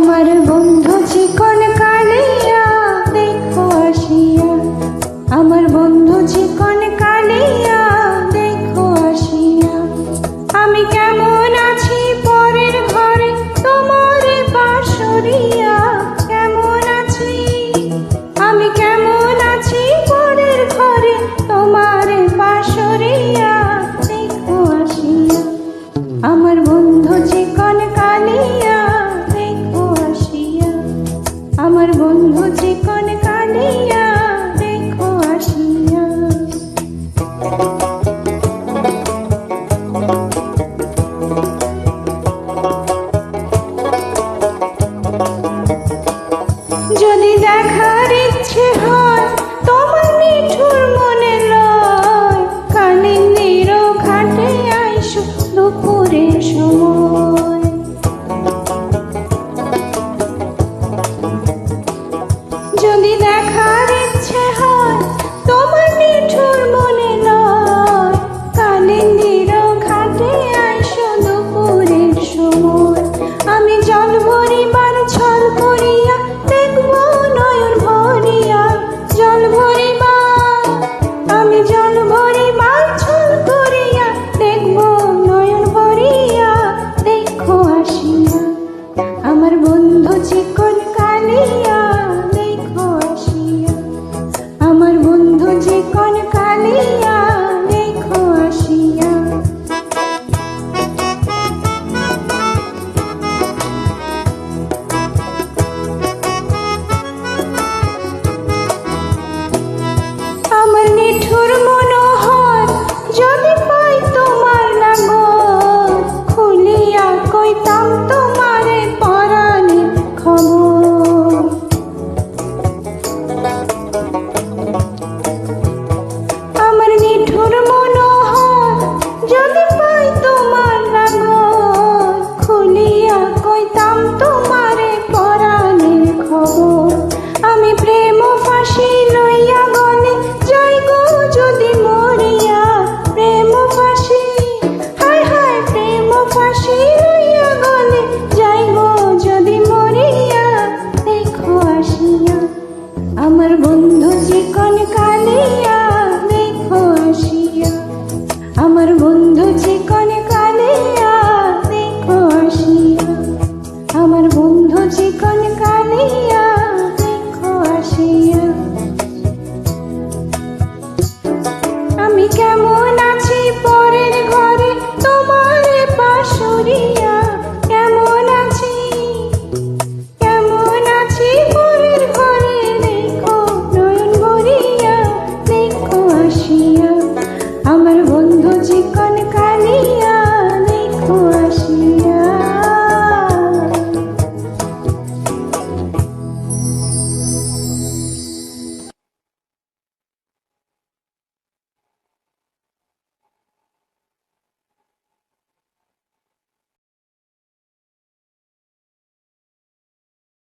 আমার বন্ধু চিকন কালিয়া দেখো আসিয়া, আমার বন্ধু চিকন কালিয়া দেখো আসিয়া। আমি কেমন আছি পরের ঘরে তোমার বাঁশরিয়া, কেমন আছি আমি, কেমন আছি পরের ঘরে তোমার বাঁশরিয়া দেখো আসিয়া। আমার বন্ধু চিকন কালিয়া দেখো আসিয়া, আমার বন্ধু চিকন কালিয়া দেখো আসিয়া। যদি দেখার ইচ্ছে হয় তোমার নিঠুর মনে লয়, কালিন্দির ঘাটে আইসো দুপুরের সময়। যদি দেখার ইচ্ছে হয় তোমার নিঠুর মনে লয়, কালিন্দির ঘাটে আইসো দুপুরের সময়। আমি জল ভরিবার ছল করিয়া দেখব নয়ন ভরিয়া, জল ভরিবার আমি জল ভরিবার ছল করিয়া দেখব নয়ন ভরিয়া দেখো আসিয়া। আমার বন্ধু চিকন কালিয়া দেখো আসিয়া, আমার বন্ধু চিকন কালিয়া দেখো আসিয়া। আমার নিঠুর মনোহর যদি পাই তোমার লাগর, খুলিয়া কইতাম তোমারে পরাণের খবর। আমার নিঠুর মনোহর যদি পাই তোমার লাগর, খুলিয়া কইতাম তোমারে পরাণের খবর। আমি প্রেম ফাঁসি লইয়া গলে যাই গো যদি মরিয়া, প্রেম ফাঁসি হায় হায় প্রেম ফাঁসি লইয়া গলে যাই গো যদি মরিয়া দেখো আসিয়া। আমার বন্ধু চিকন কালিয়া দেখো আসিয়া, আমার বন্ধু চিকন কালিয়া দেখো আসিয়া, আমার বন্ধু চিকন কালিয়া দেখো আসিয়া। আমি কেমন